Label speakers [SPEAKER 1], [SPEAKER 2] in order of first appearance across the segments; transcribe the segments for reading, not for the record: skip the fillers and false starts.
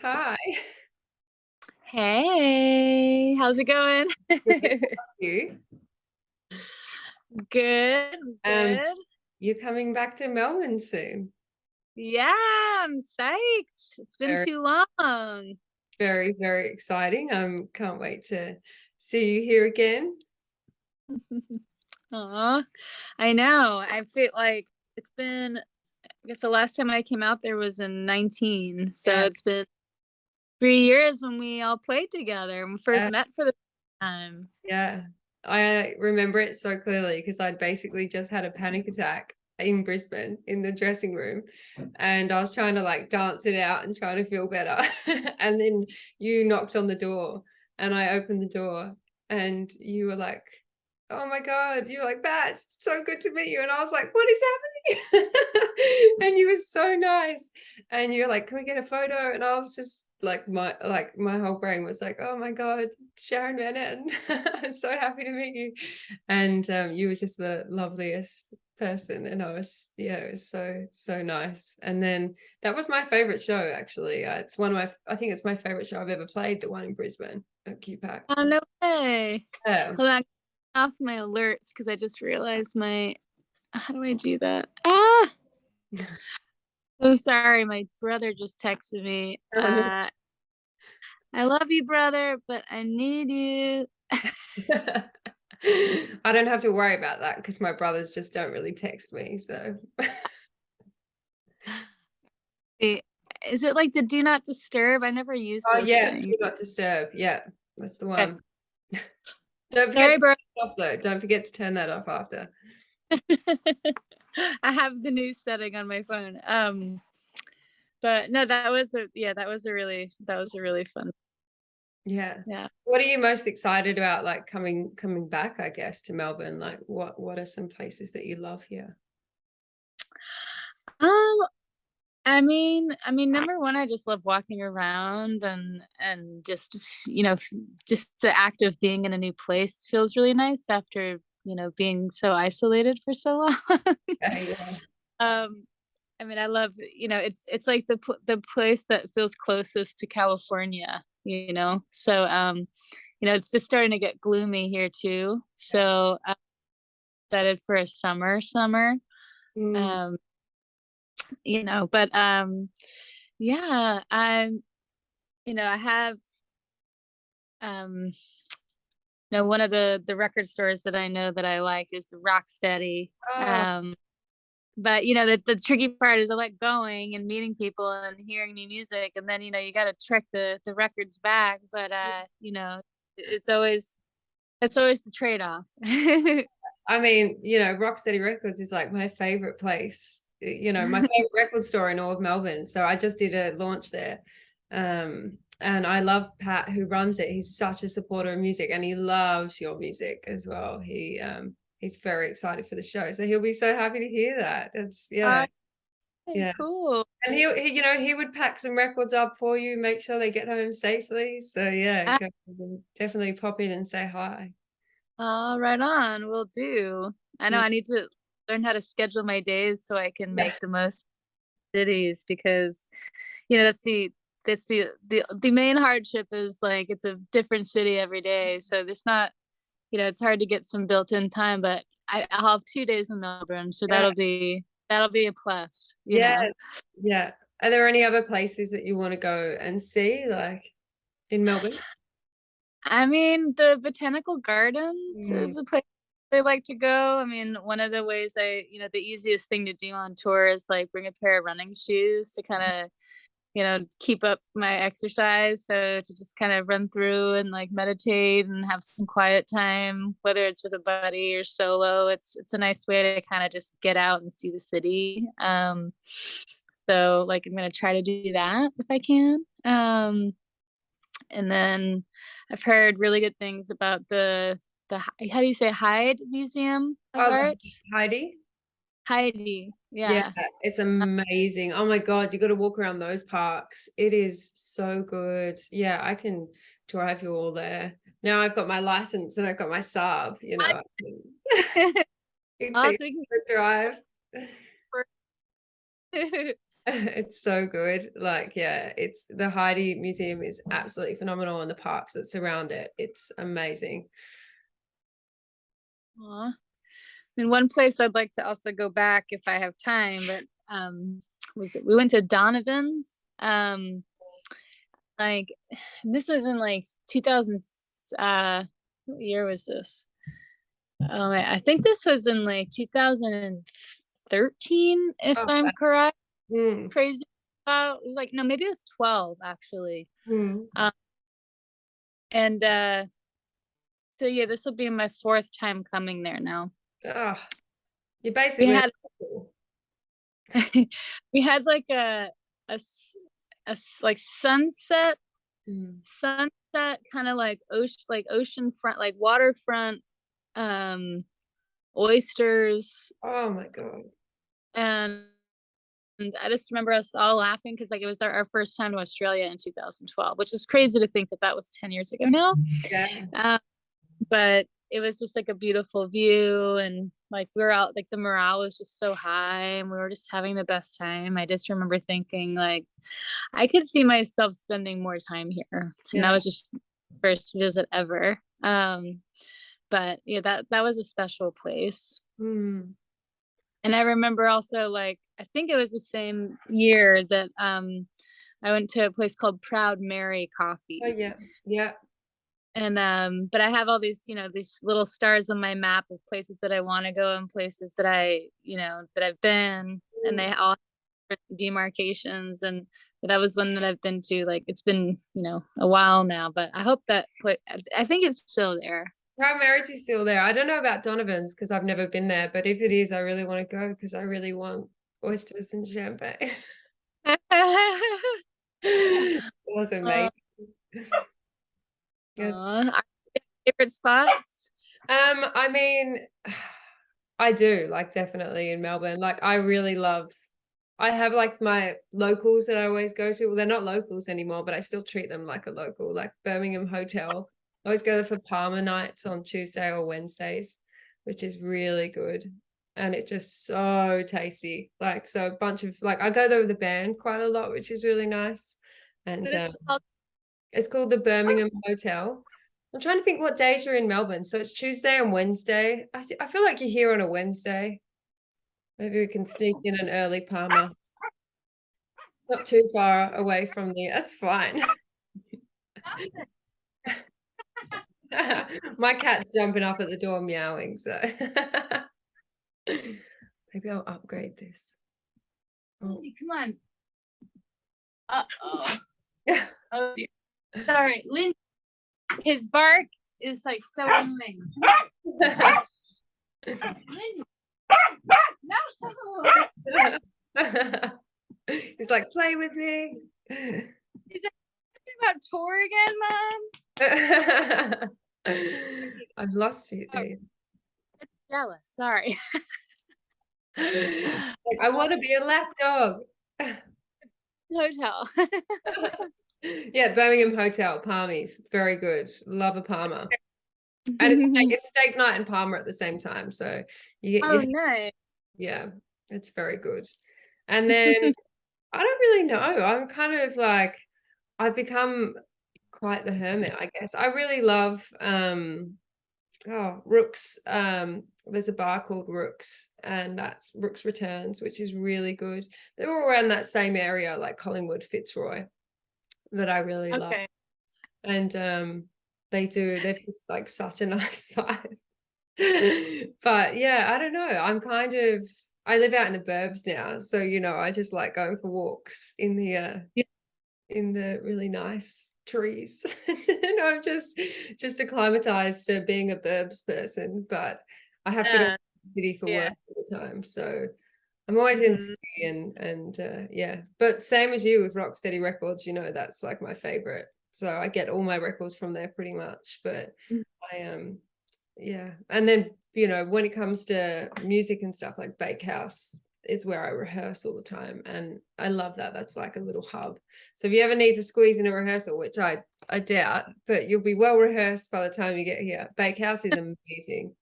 [SPEAKER 1] Hi.
[SPEAKER 2] Hey, how's it going?
[SPEAKER 1] Good, how are you?
[SPEAKER 2] Good,
[SPEAKER 1] Um,
[SPEAKER 2] good.
[SPEAKER 1] you're coming back to Melbourne soon.
[SPEAKER 2] Yeah, I'm psyched. It's been
[SPEAKER 1] Very,
[SPEAKER 2] too long.
[SPEAKER 1] very, very exciting. Can't wait to see you here again.
[SPEAKER 2] Aw, I know. I feel like it's been, I guess the last time I came out there was in 19. So
[SPEAKER 1] Yeah,
[SPEAKER 2] it's been 3 years when we all played together and we first
[SPEAKER 1] yeah,
[SPEAKER 2] met for the first time.
[SPEAKER 1] yeah. I remember it so clearly because I'd basically just had a panic attack in Brisbane in the dressing room, and I was trying to like dance it out and try to feel better. And then you knocked on the door, and I opened the door, and you were like, "Oh my God," you were like, "Bats, it's so good to meet you." And I was like, "What is happening?" And you were so nice. And you're like, "Can we get a photo?" And I was just like my whole brain was like, "Oh my God, Sharon Van Etten. I'm so happy to meet you." And you were just the loveliest person, and it was so nice. And then that was my favorite show, actually. It's one of my I think it's my favorite show I've ever played, the one in Brisbane at QPAC.
[SPEAKER 2] Oh, no way.
[SPEAKER 1] Yeah.
[SPEAKER 2] Hold on, off my alerts because I just realized how do I do that? Ah, so sorry. My brother just texted me. I love you, brother, but I need you.
[SPEAKER 1] I don't have to worry about that because my brothers just don't really text me. So,
[SPEAKER 2] Wait, is it like the do not disturb? I never use
[SPEAKER 1] oh
[SPEAKER 2] those
[SPEAKER 1] yeah,
[SPEAKER 2] things.
[SPEAKER 1] do not disturb. Yeah, that's the
[SPEAKER 2] Okay.
[SPEAKER 1] one. Don't forget
[SPEAKER 2] Sorry,
[SPEAKER 1] to
[SPEAKER 2] bro.
[SPEAKER 1] turn it off though. Don't forget to turn that off after.
[SPEAKER 2] I have the new setting on my phone. But no, that was a really fun.
[SPEAKER 1] Yeah.
[SPEAKER 2] Yeah.
[SPEAKER 1] What are you most excited about, like coming back, I guess, to Melbourne? Like what are some places that you love here?
[SPEAKER 2] Um, I mean, number one, I just love walking around and just just the act of being in a new place feels really nice after being so isolated for so long.
[SPEAKER 1] Okay, yeah.
[SPEAKER 2] um, I mean, I love it's like the place that feels closest to California. So it's just starting to get gloomy here too. So I'm excited for a summer.
[SPEAKER 1] Mm.
[SPEAKER 2] Um, but yeah, I have um one of the record stores that I know that I like is the Rocksteady.
[SPEAKER 1] Oh,
[SPEAKER 2] But the tricky part is I like going and meeting people and hearing new music, and then you got to track the records back. But it's always the trade off.
[SPEAKER 1] I mean, Rocksteady Records is like my favorite place, my favorite record store in all of Melbourne. So I just did a launch there. And I love Pat who runs it. He's such a supporter of music and he loves your music as well. He's very excited for the show. So he'll be so happy to hear that. It's yeah,
[SPEAKER 2] uh,
[SPEAKER 1] yeah.
[SPEAKER 2] cool.
[SPEAKER 1] And he would pack some records up for you, make sure they get home safely. So yeah,
[SPEAKER 2] Ah,
[SPEAKER 1] definitely pop in and say hi.
[SPEAKER 2] right on. Will do. I know
[SPEAKER 1] Yeah.
[SPEAKER 2] I need to learn how to schedule my days so I can
[SPEAKER 1] Yeah.
[SPEAKER 2] make the most cities because that's the main hardship is like it's a different city every day. So there's not it's hard to get some built-in time, but I'll have 2 days in Melbourne, so
[SPEAKER 1] Yeah.
[SPEAKER 2] that'll be a plus.
[SPEAKER 1] Yeah. Yeah. Are there any other places that you want to go and see, like in Melbourne?
[SPEAKER 2] I mean, the Botanical Gardens
[SPEAKER 1] Mm,
[SPEAKER 2] is a place I like to go. I mean, one of the ways the easiest thing to do on tour is like bring a pair of running shoes to kind of keep up my exercise. So to just kind of run through and like meditate and have some quiet time, whether it's with a buddy or solo, it's a nice way to kind of just get out and see the city. So like I'm gonna try to do that if I can. And then I've heard really good things about the how do you say Hyde Museum of
[SPEAKER 1] oh,
[SPEAKER 2] Art?
[SPEAKER 1] Heidi.
[SPEAKER 2] Heidi,
[SPEAKER 1] Yeah,
[SPEAKER 2] yeah.
[SPEAKER 1] it's amazing. Oh my God, you got to walk around those parks. It is so good. Yeah, I can drive you all there. Now I've got my license and I've got my Saab, I can take
[SPEAKER 2] Also, we
[SPEAKER 1] a drive.
[SPEAKER 2] can
[SPEAKER 1] It's so good. Like, yeah, it's the Heidi Museum is absolutely phenomenal, and the parks that surround it. It's amazing.
[SPEAKER 2] Aw. And one place I'd like to also go back if I have time, but we went to Donovan's. Like this was in like 2000. What year was this? I think this was in like 2013, if
[SPEAKER 1] Oh,
[SPEAKER 2] I'm correct.
[SPEAKER 1] mm,
[SPEAKER 2] Crazy. It was like, no, maybe it was 12 actually.
[SPEAKER 1] mm.
[SPEAKER 2] And so yeah, this will be my 4th time coming there now.
[SPEAKER 1] Oh, you
[SPEAKER 2] We
[SPEAKER 1] basically
[SPEAKER 2] had we had like like sunset
[SPEAKER 1] Mm.
[SPEAKER 2] kind of like ocean front, like waterfront, oysters,
[SPEAKER 1] Oh my God.
[SPEAKER 2] and I just remember us all laughing because like it was our first time to Australia in 2012, which is crazy to think that that was 10 years ago now.
[SPEAKER 1] Yeah.
[SPEAKER 2] But it was just like a beautiful view, and like we were out, like the morale was just so high, and we were just having the best time. I just remember thinking like I could see myself spending more time here, and that
[SPEAKER 1] Yeah.
[SPEAKER 2] was just first visit ever. But yeah, that was a special place.
[SPEAKER 1] Mm.
[SPEAKER 2] And I remember also, like, I think it was the same year that I went to a place called Proud Mary
[SPEAKER 1] Oh
[SPEAKER 2] Coffee.
[SPEAKER 1] yeah. Yeah.
[SPEAKER 2] And but I have all these, these little stars on my map of places that I want to go, and places that that I've been, and they all have different demarcations. And that was one that I've been to. Like, it's been, a while now, but I hope I think it's still there.
[SPEAKER 1] Proud Mary's is still there. I don't know about Donovan's because I've never been there, but if it is, I really want to go because I really want oysters and champagne. That's
[SPEAKER 2] Uh,
[SPEAKER 1] amazing. Yes.
[SPEAKER 2] favorite spots?
[SPEAKER 1] I mean, I do like definitely in Melbourne. Like I really love, I have like my locals that I always go to. Well, they're not locals anymore, but I still treat them like a local, like Birmingham Hotel. I always go there for Palmer nights on Tuesday or Wednesdays, which is really good. And it's just so tasty. Like, so a bunch of like, I go there with the band quite a lot, which is really nice. And it's called the Birmingham Hotel. I'm trying to think what days you're in Melbourne. So it's Tuesday and Wednesday. I feel like you're here on a Wednesday. Maybe we can sneak in an early Palmer. Not too far away from the, that's fine. My cat's jumping up at the door meowing, so maybe I'll upgrade this.
[SPEAKER 2] Lindy, come on. Uh-oh. Oh, dear. Sorry, Lindy. His bark is like so annoying. Lindy. No.
[SPEAKER 1] He's like, play with me.
[SPEAKER 2] Is that about tour again, Mom?
[SPEAKER 1] I've lost you, dude.
[SPEAKER 2] Jealous. Sorry.
[SPEAKER 1] Like, I want to be a lap dog.
[SPEAKER 2] Hotel.
[SPEAKER 1] Yeah, Birmingham Hotel, Palmies, very good. Love a Palmer. And it's steak night and Palmer at the same time. So you get
[SPEAKER 2] nice.
[SPEAKER 1] yeah, it's very good. And then I don't really know. I'm kind of like I've become quite the hermit, I guess. I really love Rooks. There's a bar called Rooks, and that's Rooks Returns, which is really good. They're all around that same area, like Collingwood, Fitzroy, that I really love. And they've just like such a nice vibe. But yeah, I don't know. I live out in the burbs now, so I just like going for walks in the really nice trees. And I'm just acclimatized to being a burbs person, but I have to go to the city for work all the time. So I'm always in the city and yeah. But same as you with Rocksteady Records, that's like my favorite. So I get all my records from there pretty much. But I yeah. And then when it comes to music and stuff like Bakehouse it's where I rehearse all the time, and I love that. That's like a little hub. So if you ever need to squeeze in a rehearsal, which I doubt, but you'll be well rehearsed by the time you get here. Bakehouse is amazing.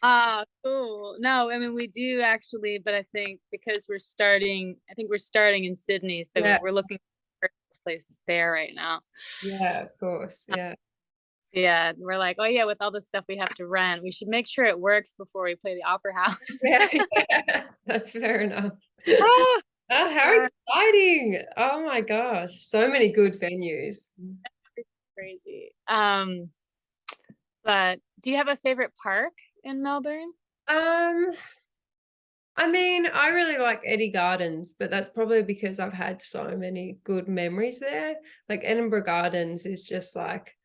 [SPEAKER 2] Ah, cool. No, I mean we do actually, but I think because we're starting in Sydney, so
[SPEAKER 1] Yeah,
[SPEAKER 2] we're looking for a place there right now.
[SPEAKER 1] yeah, of course. Yeah.
[SPEAKER 2] Yeah, we're like, oh yeah, with all the stuff we have to rent, we should make sure it works before we play the Opera House.
[SPEAKER 1] Yeah, yeah, that's fair enough.
[SPEAKER 2] Oh,
[SPEAKER 1] Oh, how
[SPEAKER 2] God,
[SPEAKER 1] exciting. Oh my gosh. So many good venues.
[SPEAKER 2] crazy. But do you have a favorite park in Melbourne?
[SPEAKER 1] Um, I mean, I really like Eddie Gardens, but that's probably because I've had so many good memories there. Like Edinburgh Gardens is just like,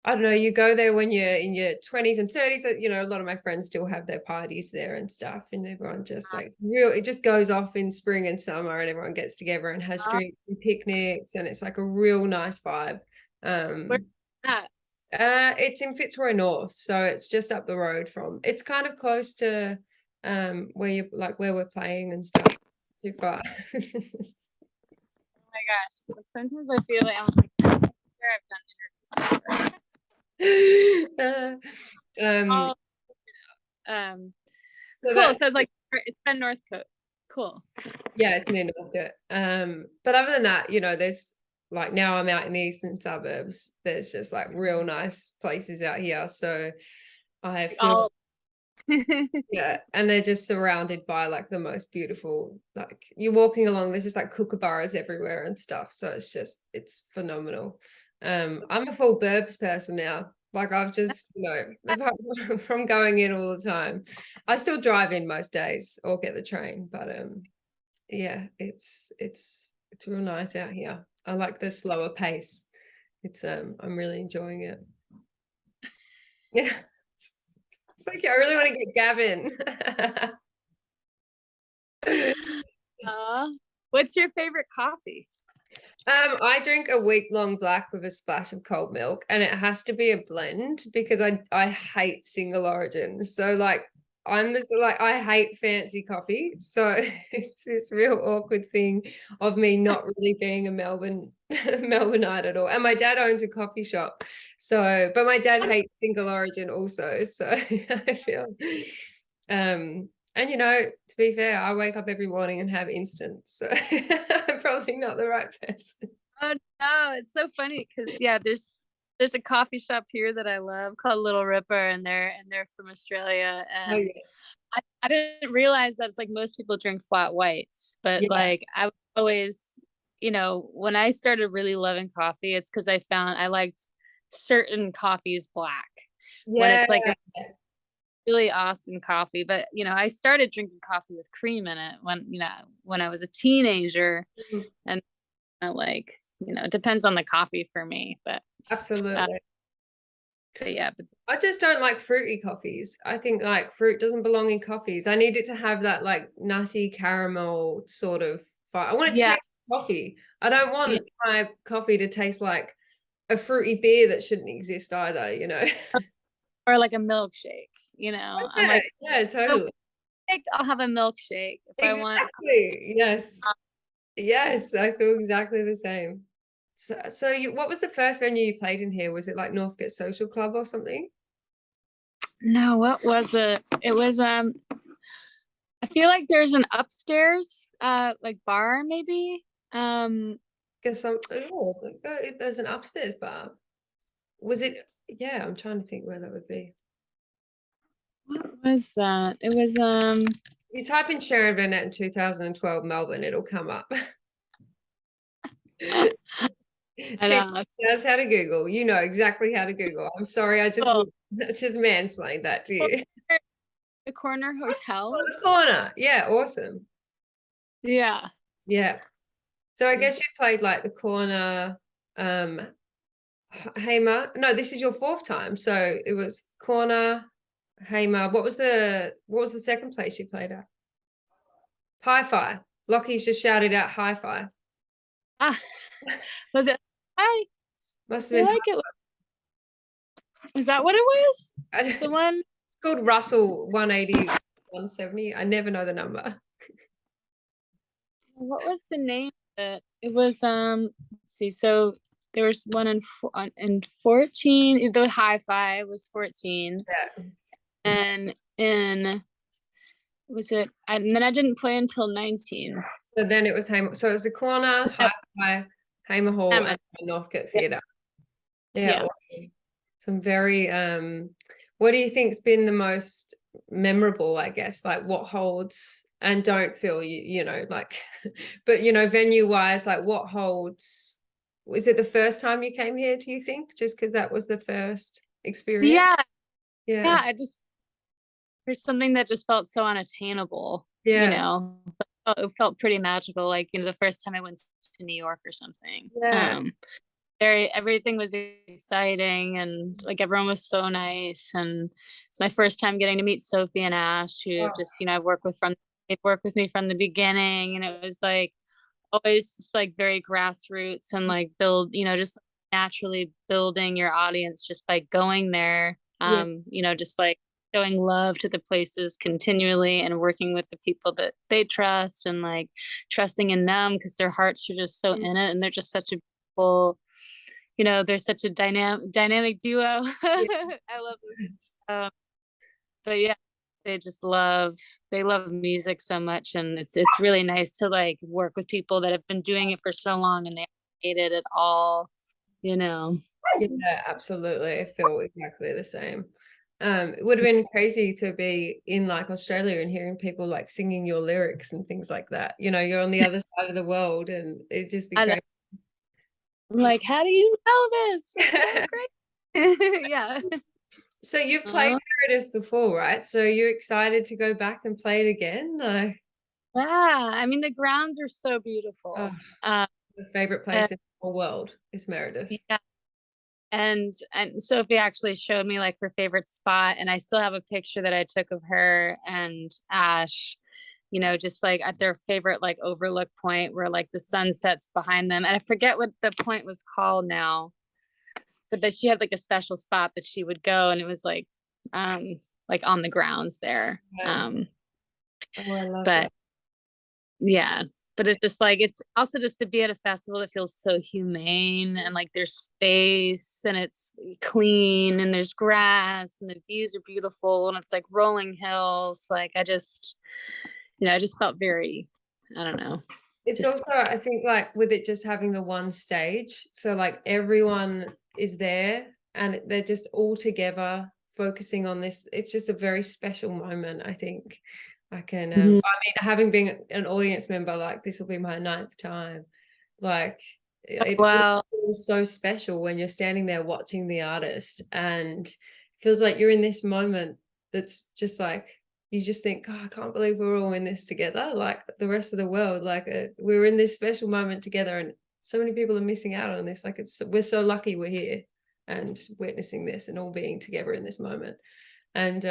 [SPEAKER 1] I don't know, you go there when you're in your 20s and 30s. You know, a lot of my friends still have their parties there and stuff, and everyone just like it just goes off in spring and summer, and everyone gets together and has
[SPEAKER 2] Uh,
[SPEAKER 1] drinks and picnics, and it's like a real nice vibe.
[SPEAKER 2] where's that?
[SPEAKER 1] It's in Fitzroy North, so it's just up the road from. It's kind of close to where you like where we're playing and stuff. Too far.
[SPEAKER 2] Oh my gosh. Like, sometimes I feel like I'm like, I'm sure I've done interviews.
[SPEAKER 1] um,
[SPEAKER 2] Oh,
[SPEAKER 1] so
[SPEAKER 2] cool.
[SPEAKER 1] that
[SPEAKER 2] So like it's been Northcote. Cool.
[SPEAKER 1] yeah, it's near Northcote. But other than that, you know, there's like now I'm out in the eastern suburbs. There's just like real nice places out here. So I feel
[SPEAKER 2] All
[SPEAKER 1] yeah, and they're just surrounded by like the most beautiful, like you're walking along, there's just like kookaburras everywhere and stuff. So it's phenomenal. I'm a full burbs person now. Like I've just, you know, apart from going in all the time, I still drive in most days or get the train. But yeah, it's real nice out here. I like the slower pace. It's I'm really enjoying it. Yeah. It's like I really want to get Gavin.
[SPEAKER 2] What's your favorite coffee?
[SPEAKER 1] I drink a week-long black with a splash of cold milk, and it has to be a blend because I hate single origin. So like I'm just like I hate fancy coffee. So it's this real awkward thing of me not really being a Melbourneite at all. And my dad owns a coffee shop. So but my dad hates single origin also. So I feel and you know, to be fair, I wake up every morning and have instant. So I'm probably not the right person.
[SPEAKER 2] Oh no, it's so funny because yeah, there's a coffee shop here that I love called Little Ripper, and they're from Australia,
[SPEAKER 1] Oh
[SPEAKER 2] and
[SPEAKER 1] yeah.
[SPEAKER 2] I didn't realize that it's like most people drink flat whites, but
[SPEAKER 1] Yeah.
[SPEAKER 2] like I always, when I started really loving coffee, it's because I found I liked certain coffees black when
[SPEAKER 1] Yeah.
[SPEAKER 2] it's like a really awesome coffee. But I started drinking coffee with cream in it when I was a teenager,
[SPEAKER 1] Mhm.
[SPEAKER 2] and it depends on the coffee for me,
[SPEAKER 1] Absolutely.
[SPEAKER 2] but yeah, but
[SPEAKER 1] I just don't like fruity coffees. I think like fruit doesn't belong in coffees. I need it to have that like nutty caramel sort of I want it to
[SPEAKER 2] yeah,
[SPEAKER 1] taste like coffee. I don't
[SPEAKER 2] yeah,
[SPEAKER 1] want my coffee to taste like a fruity beer that shouldn't exist either, you know.
[SPEAKER 2] or like a milkshake. I'm like,
[SPEAKER 1] Yeah,
[SPEAKER 2] oh,
[SPEAKER 1] totally.
[SPEAKER 2] I'll have a milkshake if I want.
[SPEAKER 1] Exactly. Yes. Yes, I feel exactly the same. So what was the first venue you played in here? Was it like Northcote Social Club or something?
[SPEAKER 2] No, what was it? It was I feel like there's an upstairs like bar maybe.
[SPEAKER 1] Guess there's an upstairs bar. Was it? Yeah, I'm trying to think where that would be.
[SPEAKER 2] What was that? It was
[SPEAKER 1] You type in Sharon Van Etten 2012 Melbourne, it'll come up.
[SPEAKER 2] I
[SPEAKER 1] Teach
[SPEAKER 2] know.
[SPEAKER 1] us how to Google. You know exactly how to Google. I'm sorry, I just
[SPEAKER 2] Cool.
[SPEAKER 1] just mansplained that to you.
[SPEAKER 2] The Corner Hotel.
[SPEAKER 1] The corner. Yeah, awesome.
[SPEAKER 2] Yeah.
[SPEAKER 1] Yeah. So I guess you played like the corner, Hamer. No, this is your fourth time. So it was corner, Hamer. What was the second place you played at? Hi-Fi. Lockie's just shouted out hi-fi.
[SPEAKER 2] Ah, was it? I
[SPEAKER 1] Must have
[SPEAKER 2] feel
[SPEAKER 1] been
[SPEAKER 2] like it was that what it was? The
[SPEAKER 1] it's
[SPEAKER 2] one?
[SPEAKER 1] called Russell 180, 170. I never know the number.
[SPEAKER 2] what was the name of it? It was let's see. So there was one in 14. The hi-fi was 14,
[SPEAKER 1] Yeah.
[SPEAKER 2] and in was it? And then I didn't play until 19.
[SPEAKER 1] So then it was Hamer. So it was the Corner,
[SPEAKER 2] No,
[SPEAKER 1] Hi-Fi, Hamer Hall,
[SPEAKER 2] Hammer.
[SPEAKER 1] and Northcote
[SPEAKER 2] Yeah.
[SPEAKER 1] Theatre. Yeah,
[SPEAKER 2] Yeah.
[SPEAKER 1] awesome. Some very what do you think's been the most memorable, I guess, like what holds, and don't feel you know, like but you know, venue wise, like what holds, was it the first time you came here, do you think? Just because that was the first experience?
[SPEAKER 2] Yeah.
[SPEAKER 1] Yeah.
[SPEAKER 2] Yeah. There's something that just felt so unattainable,
[SPEAKER 1] Yeah.
[SPEAKER 2] it felt pretty magical. Like, the first time I went to New York or something.
[SPEAKER 1] Yeah.
[SPEAKER 2] Everything was exciting, and like everyone was so nice, and it's my first time getting to meet Sophie and Ash, who
[SPEAKER 1] Oh,
[SPEAKER 2] just, they've worked with me from the beginning, and it was like always just like very grassroots, and like just naturally building your audience just by going there,
[SPEAKER 1] yeah.
[SPEAKER 2] just like showing love to the places continually and working with the people that they trust, and like trusting in them because their hearts are just so in it, and they're just such a beautiful, they're such a dynamic duo.
[SPEAKER 1] Yeah.
[SPEAKER 2] I love this. But yeah, they love music so much, and it's really nice to like work with people that have been doing it for so long and they hate it at all, you know.
[SPEAKER 1] Yeah, absolutely. I feel exactly the same. It would have been crazy to be in like Australia and hearing people like singing your lyrics and things like that. You know, you're on the other side of the world and it'd just be
[SPEAKER 2] I know.
[SPEAKER 1] crazy.
[SPEAKER 2] I'm like, how do you know this? It's so great. Yeah.
[SPEAKER 1] So you've played
[SPEAKER 2] Uh,
[SPEAKER 1] Meredith before, right? So you're excited to go back and play it again? Like,
[SPEAKER 2] yeah. I mean, the grounds are so
[SPEAKER 1] oh,
[SPEAKER 2] beautiful.
[SPEAKER 1] the favorite
[SPEAKER 2] And,
[SPEAKER 1] place in the whole world is Meredith.
[SPEAKER 2] yeah. And Sophie actually showed me like her favorite spot, and I still have a picture that I took of her and Ash, just like at their favorite like overlook point where like the sun sets behind them. And I forget what the point was called now, but that she had like a special spot that she would go, and it was like on the grounds there.
[SPEAKER 1] Yeah. Oh, I love
[SPEAKER 2] But
[SPEAKER 1] that.
[SPEAKER 2] yeah, but it's just like, it's also just to be at a festival that feels so humane, and like there's space, and it's clean, and there's grass, and the views are beautiful, and it's like rolling hills. Like I just felt very, I don't know,
[SPEAKER 1] It's
[SPEAKER 2] just
[SPEAKER 1] also, I think, like with it just having the one stage, so like everyone is there and they're just all together focusing on this. It's just a very special moment, I think. I can, I
[SPEAKER 2] Mhm.
[SPEAKER 1] mean, having been an audience member, like this will be my 9th time. Like it
[SPEAKER 2] Wow.
[SPEAKER 1] feels so special when you're standing there watching the artist and feels like you're in this moment that's just like, you just think, oh, I can't believe we're all in this together, like the rest of the world, like we're in this special moment together and so many people are missing out on this. Like we're so lucky we're here and witnessing this and all being together in this moment. And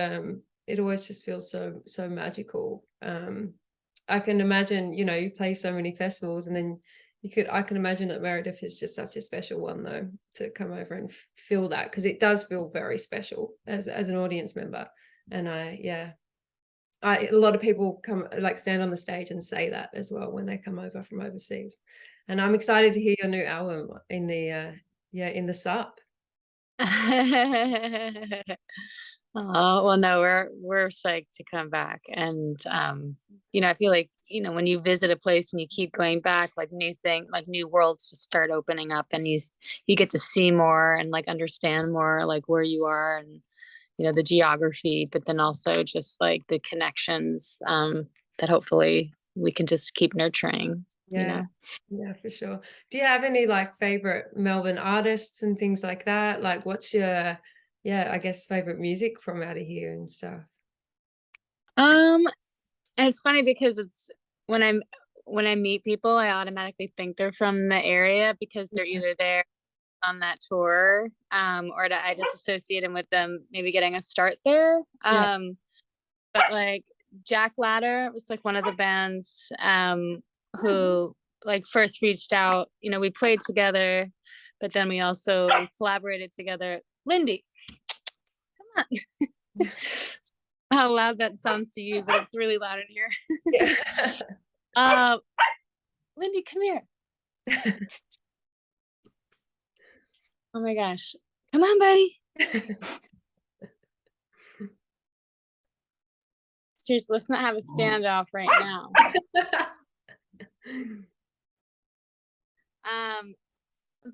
[SPEAKER 1] it always just feels so magical. I can imagine, you play so many festivals, and then I can imagine that Meredith is just such a special one though, to come over and feel that, because it does feel very special as an audience member. And a lot of people come, like stand on the stage and say that as well when they come over from overseas. And I'm excited to hear your new album in the in the SUP.
[SPEAKER 2] Oh, well, no, we're psyched to come back. And I feel like, when you visit a place and you keep going back, like new worlds just start opening up, and you get to see more and like understand more like where you are, and the geography, but then also just like the connections, that hopefully we can just keep nurturing,
[SPEAKER 1] Yeah, yeah, for sure. Do you have any like favorite Melbourne artists and things like that? Like what's your, I guess, favorite music from out of here and stuff?
[SPEAKER 2] Um, and it's funny because when I meet people, I automatically think they're from the area because they're either there on that tour, or I just associate them with them maybe getting a start there.
[SPEAKER 1] Yeah.
[SPEAKER 2] But like Jack Ladder was like one of the bands who like first reached out. We played together, but then we also collaborated together. Lindy, come on. How loud that sounds to you, but it's really loud in here.
[SPEAKER 1] Yeah.
[SPEAKER 2] uh, Lindy, come here. Oh my gosh. Come on, buddy. Seriously, let's not have a standoff right now.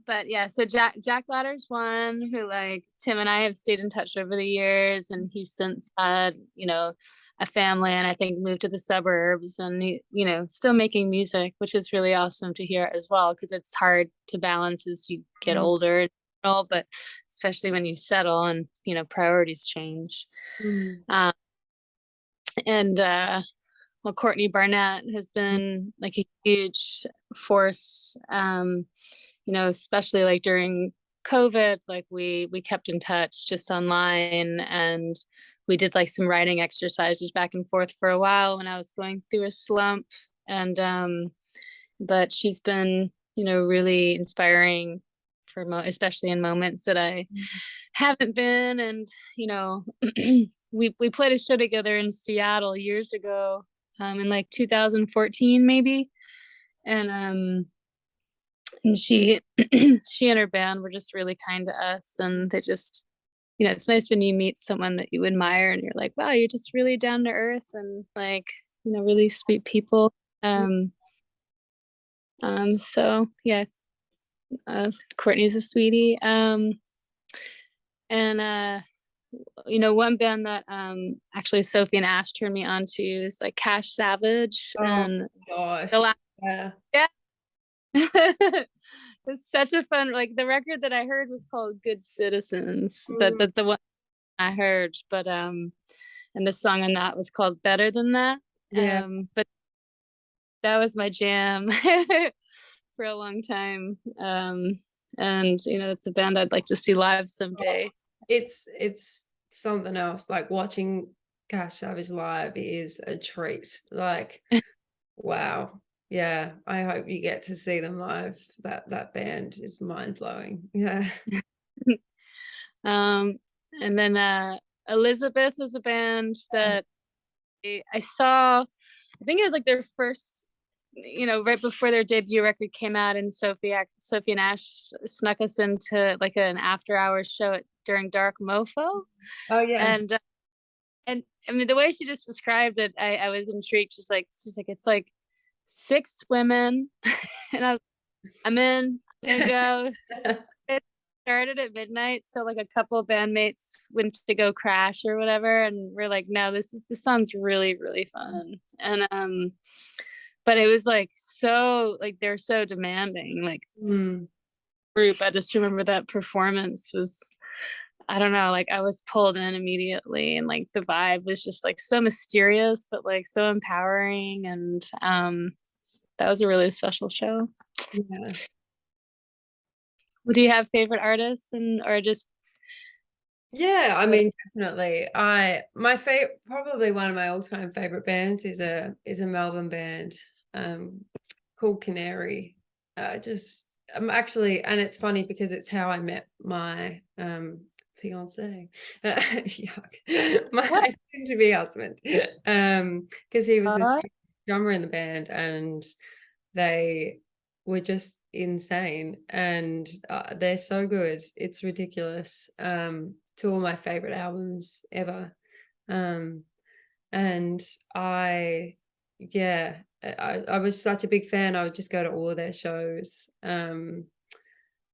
[SPEAKER 2] But yeah, so Jack Ladder's one who, like, Tim and I have stayed in touch over the years, and he's since had, you know, a family, and I think moved to the suburbs, and he, you know, still making music, which is really awesome to hear as well, because it's hard to balance as you get
[SPEAKER 1] Mm.
[SPEAKER 2] older and all, but especially when you settle and, you know, priorities change.
[SPEAKER 1] Mm.
[SPEAKER 2] And well, Courtney Barnett has been like a huge force, you know, especially like during COVID, like we kept in touch just online, and we did like some writing exercises back and forth for a while when I was going through a slump. And but she's been, you know, really inspiring for especially in moments that I haven't been. And you know, we played a show together in Seattle years ago, in like 2014 maybe, and she she and her band were just really kind to us, and they just, you know, it's nice when you meet someone that you admire and you're like, wow, you're just really down to earth and, like, you know, really sweet people. So yeah, Courtney's a sweetie. And you know, one band that actually Sophie and Ash turned me on to is like Cash Savage.
[SPEAKER 1] Oh
[SPEAKER 2] And
[SPEAKER 1] gosh.
[SPEAKER 2] the last,
[SPEAKER 1] Yeah.
[SPEAKER 2] yeah. It's such a fun, like, the record that I heard was called Good Citizens, but the one I heard, but and the song on that was called Better Than That.
[SPEAKER 1] Yeah.
[SPEAKER 2] But that was my jam for a long time. And you know, it's a band I'd like to see live someday.
[SPEAKER 1] It's something else. Like watching Cash Savage live is a treat. Like, wow. Yeah, I hope you get to see them live. That band is mind blowing. Yeah.
[SPEAKER 2] And then Elizabeth is a band that I saw, I think it was like their first, you know, right before their debut record came out, and Sophie and Ash snuck us into like an after hours show during Dark Mofo.
[SPEAKER 1] Oh yeah.
[SPEAKER 2] And I mean, the way she just described it, I was intrigued. She's like, it's like 6 women, and I'm in, I'm gonna go. It started at midnight, so like a couple of bandmates went to go crash or whatever, and we're like, no, this sounds really, really fun. And but it was like, so like they're so demanding, like
[SPEAKER 1] Mm.
[SPEAKER 2] group. I just remember that performance was, I don't know, like I was pulled in immediately, and like the vibe was just like so mysterious but like so empowering. And that was a really special show.
[SPEAKER 1] Yeah.
[SPEAKER 2] Do you have favorite artists, and or just
[SPEAKER 1] Yeah, I mean, definitely. My favorite, probably one of my all-time favorite bands is a Melbourne band called Canary. Just I'm actually, and it's funny because it's how I met my fiance. Yuck. My
[SPEAKER 2] what?
[SPEAKER 1] soon to be husband. Because he was the
[SPEAKER 2] uh,
[SPEAKER 1] drummer in the band, and they were just insane, and they're so good. It's ridiculous. 2 of my favorite albums ever. Um, and yeah, I was such a big fan. I would just go to all of their shows. And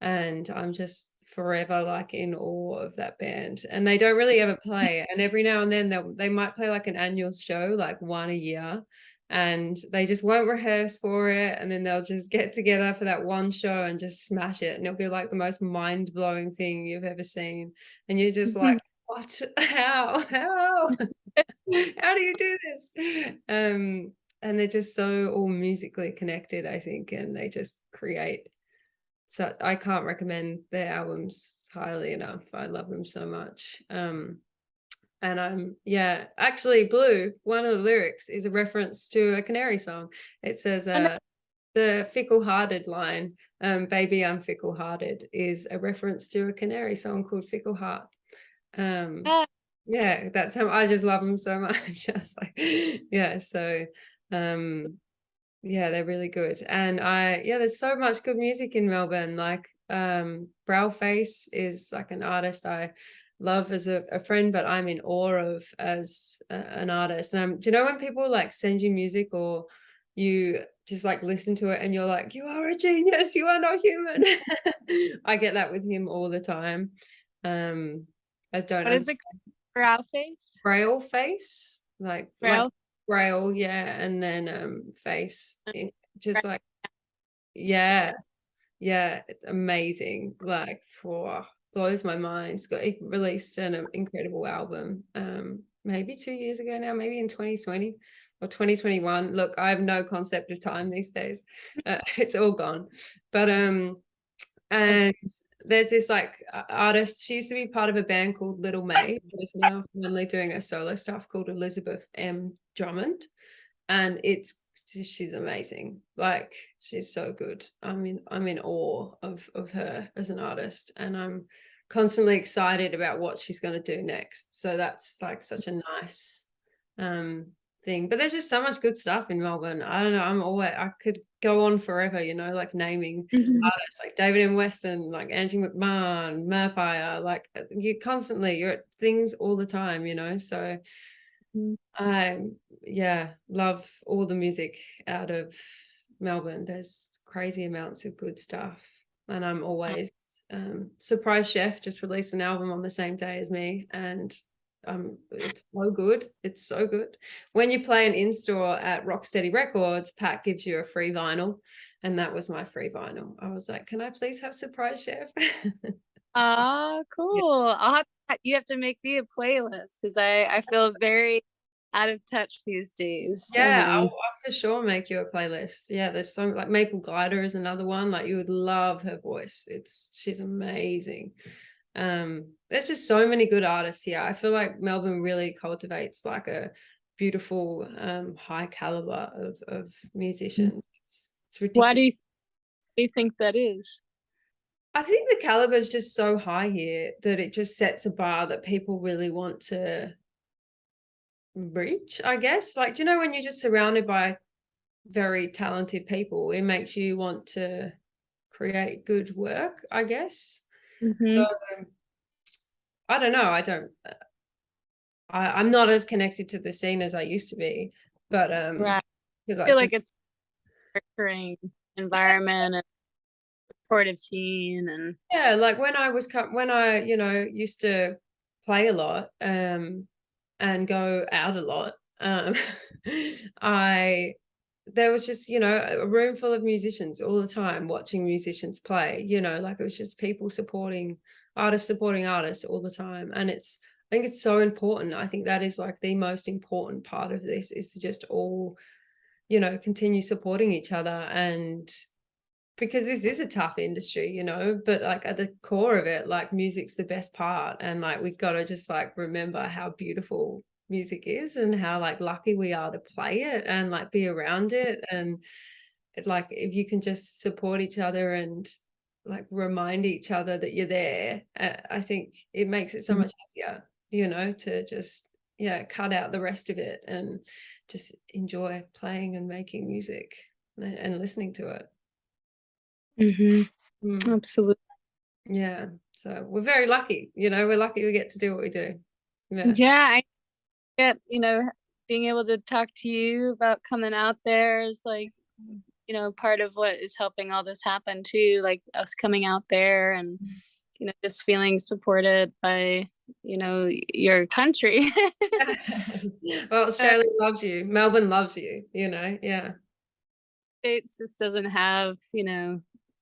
[SPEAKER 1] I'm just forever like in awe of that band. And they don't really ever play. And every now and then they might play like an annual show, like one a year, and they just won't rehearse for it. And then they'll just get together for that one show and just smash it. And it'll be like the most mind-blowing thing you've ever seen. And you're just like, what? How? How do you do this? And they're just so all musically connected, I think, and they just create. So I can't recommend their albums highly enough. I love them so much. And yeah, actually Blue, one of the lyrics is a reference to a Canary song. It says the fickle-hearted line, baby I'm fickle-hearted, is a reference to a Canary song called Fickle Heart. Yeah, that's how I just love them so much. I was like, yeah, so Yeah, they're really good. And there's so much good music in Melbourne. Like Face is like an artist I love as a friend, but I'm in awe of as an artist. And do you know when people like send you music, or you just like listen to it and you're like, you are a genius, you are not human. I get that with him all the time. I don't
[SPEAKER 2] What is it? Brow face?
[SPEAKER 1] Braille face, like
[SPEAKER 2] Brow.
[SPEAKER 1] braille, yeah, and then face, just like, yeah, yeah, it's amazing. Like, for blows my mind. He released an incredible album, maybe 2 years ago now, maybe in 2020 or 2021. Look, I have no concept of time these days. It's all gone. But and there's this like artist, she used to be part of a band called Little May, who's now finally doing a solo stuff called Elizabeth M. Drummond. And she's amazing. Like, she's so good. I'm in awe of her as an artist, and I'm constantly excited about what she's going to do next. So that's like such a nice thing. But there's just so much good stuff in Melbourne. I don't know, I could go on forever, like naming artists like David M. Weston, like Angie McMahon, Murpire, like you're at things all the time, so I love all the music out of Melbourne. There's crazy amounts of good stuff, and I'm always Surprise Chef just released an album on the same day as me, and it's so good. It's so good. When you play an in-store at Rocksteady Records, Pat gives you a free vinyl, and that was my free vinyl. I was like, can I please have Surprise Chef?
[SPEAKER 2] Cool. You have to make me a playlist, because I feel very out of touch these days.
[SPEAKER 1] Yeah, I'll for sure make you a playlist. Yeah, there's so like Maple Glider is another one. Like, you would love her voice. She's amazing. There's just so many good artists here. I feel like Melbourne really cultivates like a beautiful high caliber of musicians. It's ridiculous.
[SPEAKER 2] Why do you think that is?
[SPEAKER 1] I think the caliber is just so high here that it just sets a bar that people really want to reach, I guess. Like, do you know when you're just surrounded by very talented people, it makes you want to create good work, I guess. So, I don't know. I'm not as connected to the scene as I used to be, but
[SPEAKER 2] Right.
[SPEAKER 1] because
[SPEAKER 2] I feel like it's nurturing environment and supportive scene. And
[SPEAKER 1] yeah, like when I used to play a lot and go out a lot, I there was just a room full of musicians all the time, watching musicians play, like it was just people supporting artists all the time. And I think it's so important. I think that is like the most important part of this, is to just all continue supporting each other. And because this is a tough industry, but like at the core of it, like music's the best part. And like, we've got to just like remember how beautiful music is, and how like lucky we are to play it and like be around it. And like, if you can just support each other and like remind each other that you're there, I think it makes it so much easier, to just cut out the rest of it and just enjoy playing and making music and listening to it.
[SPEAKER 2] Absolutely.
[SPEAKER 1] Yeah, so we're very lucky, we're lucky we get to do what we do.
[SPEAKER 2] I get, being able to talk to you about coming out there is like, part of what is helping all this happen too, like us coming out there and just feeling supported by your country.
[SPEAKER 1] Well, Australia loves you, Melbourne loves you, yeah.
[SPEAKER 2] States just doesn't have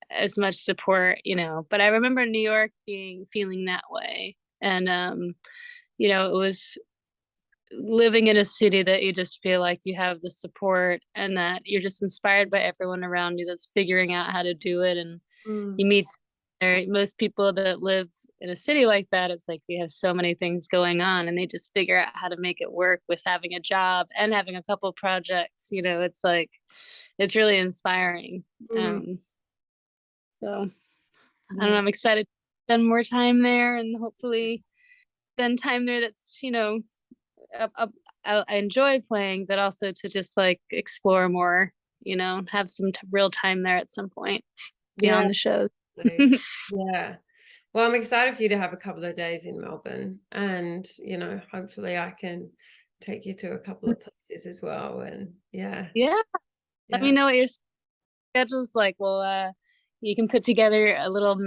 [SPEAKER 2] as much support, but I remember New York feeling that way. And it was living in a city that you just feel like you have the support, and that you're just inspired by everyone around you that's figuring out how to do it. And you meet most people that live in a city like that, it's like they have so many things going on, and they just figure out how to make it work with having a job and having a couple projects. It's like, it's really inspiring. So I don't know, I'm excited to spend more time there, and hopefully spend time there that's I enjoy playing, but also to just like explore more, you know, have some real time there at some point
[SPEAKER 1] Yeah.
[SPEAKER 2] beyond the shows.
[SPEAKER 1] Yeah. Well, I'm excited for you to have a couple of days in Melbourne, and you know, hopefully I can take you to a couple of places as well. And yeah,
[SPEAKER 2] Yeah. Let me
[SPEAKER 1] yeah.
[SPEAKER 2] know what your schedule's like. Well, you can put together a little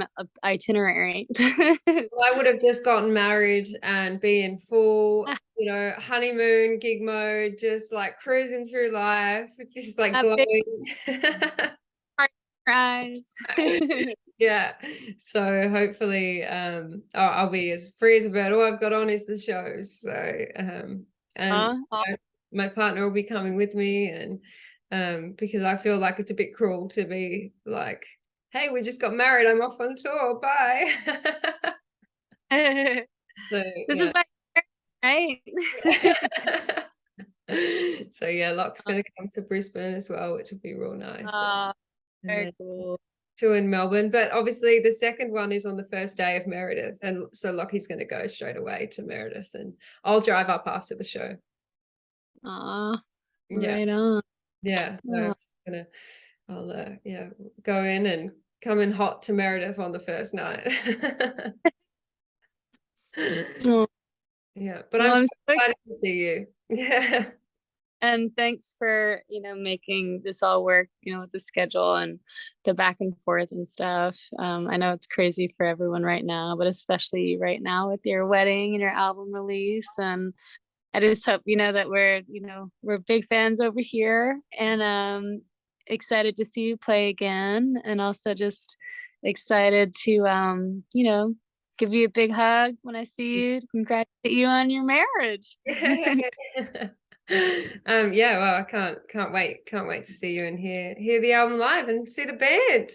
[SPEAKER 2] itinerary.
[SPEAKER 1] Well, I would have just gotten married and be in full, you know, honeymoon gig mode, just like cruising through life, just like
[SPEAKER 2] A big
[SPEAKER 1] glowing.
[SPEAKER 2] heart prize.
[SPEAKER 1] Yeah. So hopefully I'll be as free as a bird. All I've got on is the shows. So and my partner will be coming with me, and because I feel like it's a bit cruel to be like, hey, we just got married, I'm off on tour, bye. So
[SPEAKER 2] This is
[SPEAKER 1] yeah.
[SPEAKER 2] my right.
[SPEAKER 1] So yeah, Locke's gonna come to Brisbane as well, which will be real nice. And
[SPEAKER 2] Very
[SPEAKER 1] then
[SPEAKER 2] cool.
[SPEAKER 1] two in Melbourne, but obviously the second one is on the first day of Meredith, and so Lockie's going to go straight away to Meredith, and I'll drive up after the show.
[SPEAKER 2] Aw,
[SPEAKER 1] Yeah,
[SPEAKER 2] right on.
[SPEAKER 1] yeah. So
[SPEAKER 2] Aw.
[SPEAKER 1] I'm gonna, I'll yeah, go in and come in hot to Meredith on the first night.
[SPEAKER 2] Aw.
[SPEAKER 1] Yeah, but
[SPEAKER 2] Well,
[SPEAKER 1] I'm so
[SPEAKER 2] I'm so
[SPEAKER 1] excited to see you. Yeah.
[SPEAKER 2] And thanks for, you know, making this all work, you know, with the schedule and the back and forth and stuff. I know it's crazy for everyone right now, but especially right now with your wedding and your album release. And I just hope, you know, that we're, you know, we're big fans over here, and excited to see you play again. And also just excited to, you know, give you a big hug when I see you, to congratulate you on your marriage.
[SPEAKER 1] Yeah, well, I can't wait to see you and hear the album live and see the band.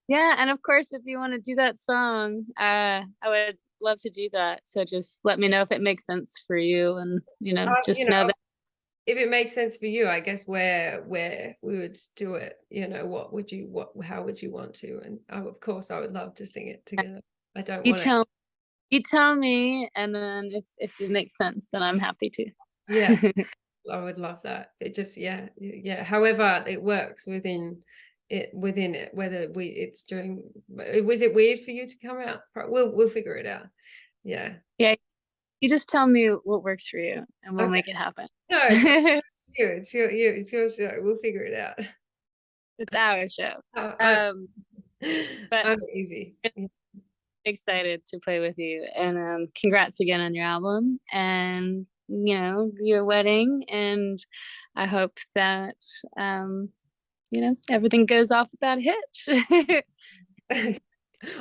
[SPEAKER 2] Yeah, and of course, if you want to do that song, I would love to do that. So just let me know if it makes sense for you, and you know,
[SPEAKER 1] You
[SPEAKER 2] just know
[SPEAKER 1] know,
[SPEAKER 2] that.
[SPEAKER 1] if it makes sense for you, I guess where we would do it, you know, how would you want to? And of course I would love to sing it together. I don't
[SPEAKER 2] You
[SPEAKER 1] want to.
[SPEAKER 2] tell you tell me, and then if it makes sense, then I'm happy to.
[SPEAKER 1] Yeah, I would love that. It just, yeah. However it works within it, whether it's during, was it weird for you to come out? We'll figure it out. Yeah.
[SPEAKER 2] Yeah, you just tell me what works for you, and we'll
[SPEAKER 1] Okay.
[SPEAKER 2] make it happen.
[SPEAKER 1] No, it's your show. We'll figure it out.
[SPEAKER 2] It's our show.
[SPEAKER 1] I,
[SPEAKER 2] But
[SPEAKER 1] I'm easy.
[SPEAKER 2] excited to play with you, and congrats again on your album, and you know, your wedding, and I hope that you know, everything goes off without a hitch.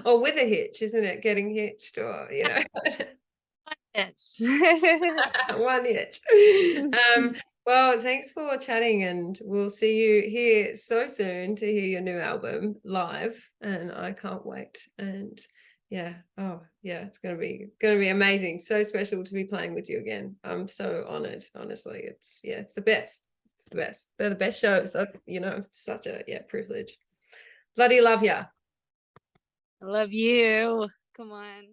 [SPEAKER 1] Or with a hitch, isn't it? Getting hitched, or you know.
[SPEAKER 2] Hitch.
[SPEAKER 1] One hitch. Well, thanks for chatting, and we'll see you here so soon to hear your new album live, and I can't wait. And yeah, oh yeah, it's gonna be amazing. So special to be playing with you again. I'm so honored, honestly. It's the best. It's the best. They're the best shows. You know, it's such a privilege. Bloody love ya.
[SPEAKER 2] I love you. Come on.